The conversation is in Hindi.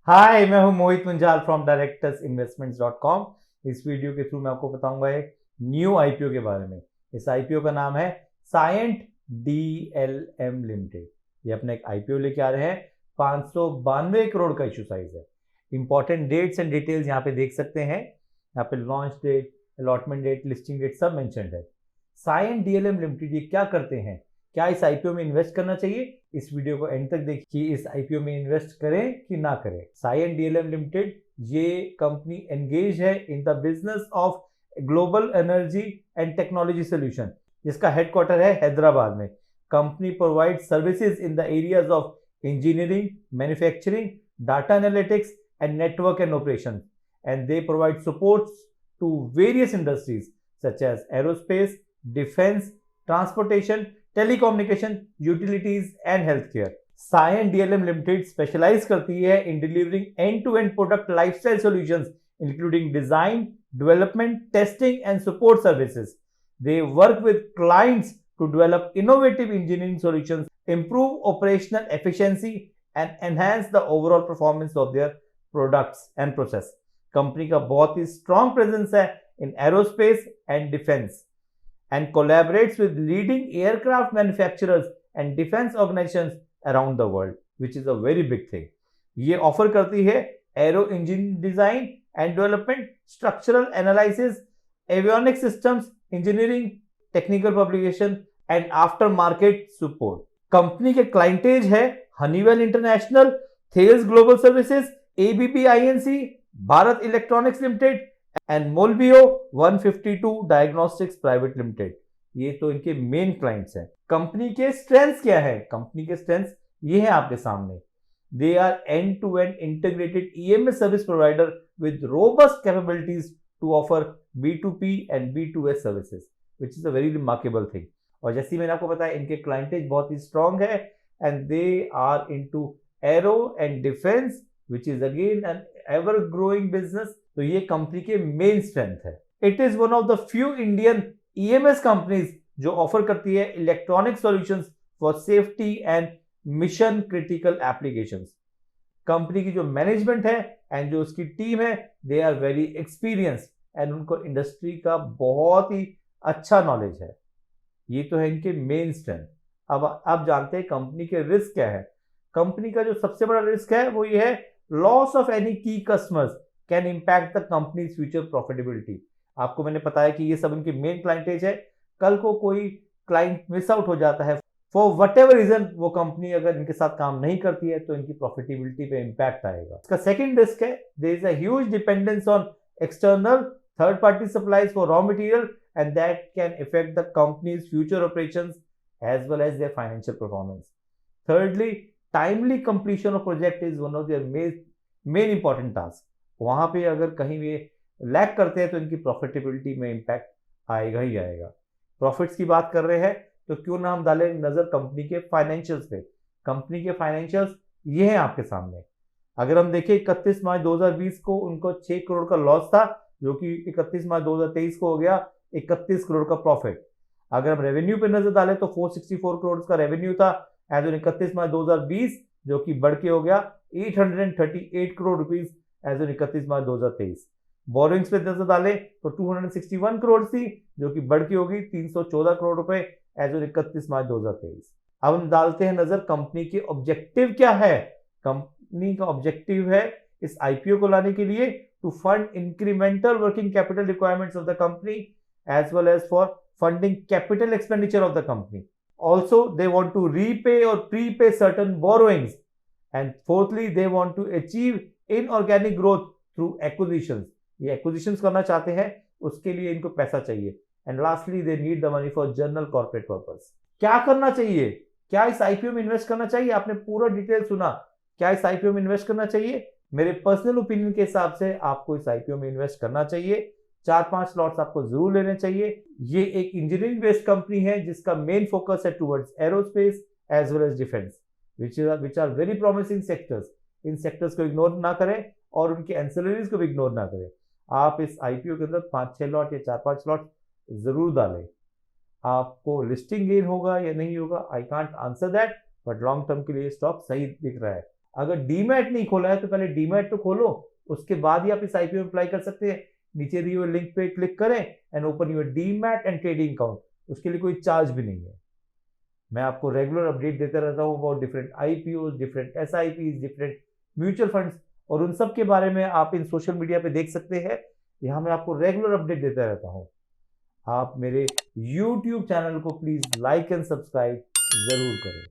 हाय, मैं हूं मोहित मुंजाल फ्रॉम directorsinvestments.com। इस वीडियो के थ्रू मैं आपको बताऊंगा एक न्यू आईपीओ के बारे में। इस आईपीओ का नाम है सायंट डीएलएम लिमिटेड। ये अपना एक आईपीओ लेके आ रहे हैं। 592 करोड़ का इशू साइज है। इंपॉर्टेंट डेट्स एंड डिटेल्स यहाँ पे देख सकते हैं। यहाँ पे launch date, allotment date, listing date सब मेंशन्ड है। सायंट डीएलएम लिमिटेड ये क्या करते हैं, क्या इस आईपीओ में इन्वेस्ट करना चाहिए, इस वीडियो को एंड तक देखिए कि इस आईपीओ में इन्वेस्ट करें कि ना करें। सायंट डीएलएम लिमिटेड ये कंपनी एंगेज है in the business of global energy and technology solution, जिसका हेडक्वार्टर है हैदराबाद में। Company provide services in the areas of engineering, manufacturing, data analytics and network and operation, and they provide support to various industries such as aerospace, defence, transportation, telecommunication, utilities and health care. Cyient DLM limited specialise करती है in delivering end to end product lifestyle solutions including design, development, testing and support services. They work with clients to develop innovative engineering solutions, improve operational efficiency, and enhance the overall performance of their products and process. Company का बहुत ही strong presence है in aerospace and defense, and collaborates with leading aircraft manufacturers and defense organizations around the world, which is a very big thing. ये ऑफर करती है aero engine design and development, structural analysis, avionic systems engineering, technical publication and after market support. Company के क्लाइंटेज है Honeywell international, Thales global services, ABP INC, Bharat electronics limited and Molbio 152 diagnostics private limited. ये तो इनके मेन क्लाइंट्स हैं। कंपनी के स्ट्रेंथ्स क्या है? कंपनी के स्ट्रेंथ्स ये है आपके सामने। They are end to end integrated EMS service provider with robust capabilities to offer B2P and B2S services, which is a very remarkable thing. और जैसे मैंने आपको बताया, इनके क्लाइंटेज बहुत ही स्ट्रांग है and they are into aero and defence, which is again an ever growing business. तो ये कंपनी के मेन स्ट्रेंथ है। It is one of the few Indian EMS companies जो ऑफर करती है electronic solutions for safety and mission critical applications. Company की जो मैनेजमेंट है एंड जो उसकी टीम है, they are very experienced and उनको इंडस्ट्री का बहुत ही अच्छा नॉलेज है। ये तो है इनके मेन स्ट्रेंथ। अब जानते हैं कंपनी के रिस्क क्या है। कंपनी का जो सबसे बड़ा रिस्क है वो ये है, लॉस ऑफ एनी की customers can impact the company future profitability. आपको मैंने बताया कि ये सब इनके मेन क्लाइंटेज है। कल को कोई क्लाइंट मिस आउट हो जाता है फॉर वट एवर रीजन, वो कंपनी अगर इनके साथ काम नहीं करती है तो इनकी प्रॉफिटेबिलिटी पे इंपैक्ट आएगा। इसका सेकंड रिस्क है, there is a huge dependence on external third party supplies for raw material and that can affect the company's future operations as well as their financial performance. Thirdly, timely completion of project is one of their main important tasks. वहां पे अगर कहीं ये लैग करते हैं तो इनकी प्रॉफिटेबिलिटी में इंपैक्ट आएगा ही आएगा। प्रॉफिट्स की बात कर रहे हैं तो क्यों ना हम डालें नजर कंपनी के फाइनेंशियल्स पे। कंपनी के फाइनेंशियल्स ये हैं आपके सामने। अगर हम देखें 31 मार्च 2020 को उनको 6 करोड़ का लॉस था, जो कि 31 मार्च 2023 को हो गया 31 करोड़ का प्रॉफिट। अगर हम रेवेन्यू पे नजर डालें तो 464 करोड़ का रेवेन्यू था एज ऑन 31 मार्च 2020, जो कि बढ़ के हो गया 838 crore rupees as on 31 March 2023। Borrowings पे नजर डालें तो 261 करोड़ थी, जो कि बढ़ के होगी 314 करोड़ रुपए एज ऑन 31 मार्च 2023। अब हम डालते हैं नजर कंपनी के ऑब्जेक्टिव क्या है। कंपनी का ऑब्जेक्टिव है इस आईपीओ को लाने के लिए to fund incremental working capital requirements of the company as well as for funding capital expenditure of the company. Also, they want to repay or prepay certain borrowings. And fourthly, they want to achieve inorganic growth through acquisitions. ये acquisitions करना चाहते हैं, उसके लिए इनको पैसा चाहिए. And lastly, they need the money for general corporate purpose. क्या करना चाहिए? क्या इस आईपीओ में इन्वेस्ट करना चाहिए? आपने पूरा डिटेल सुना। क्या इस आईपीओ में इन्वेस्ट करना चाहिए? मेरे पर्सनल ओपिनियन के हिसाब से आपको इस आईपीओ में इन्वेस्ट करना चाहिए। 4-5 स्लॉट्स आपको जरूर लेने चाहिए। ये एक इंजीनियरिंग बेस्ड कंपनी है जिसका मेन फोकस है towards aerospace as well as defence, which are very promising sectors. इन सेक्टर्स को इग्नोर ना करें और उनकी एंसिलरीज को भी इग्नोर ना करें। आप इस आईपीओ के अंदर 5-6 लॉट या 4-5 स्लॉट जरूर डालें। आपको लिस्टिंग गेन होगा या नहीं होगा, I can't answer that, but long term के लिए स्टॉक सही दिख रहा है। अगर डीमैट नहीं खोला है तो पहले डीमैट तो खोलो, उसके बाद ही आप इस आईपीओ में अप्लाई कर सकते हैं। नीचे दिए हुए लिंक पे क्लिक करें and open your demat and trading account. उसके लिए कोई चार्ज भी नहीं है। मैं आपको रेगुलर अपडेट देता रहता हूँ about different IPO, different SIP, different mutual funds, और उन सब के बारे में आप इन सोशल मीडिया पे देख सकते हैं। यहाँ मैं आपको रेगुलर अपडेट देता रहता हूँ। आप मेरे YouTube चैनल को प्लीज लाइक एंड सब्सक्राइब जरूर करें।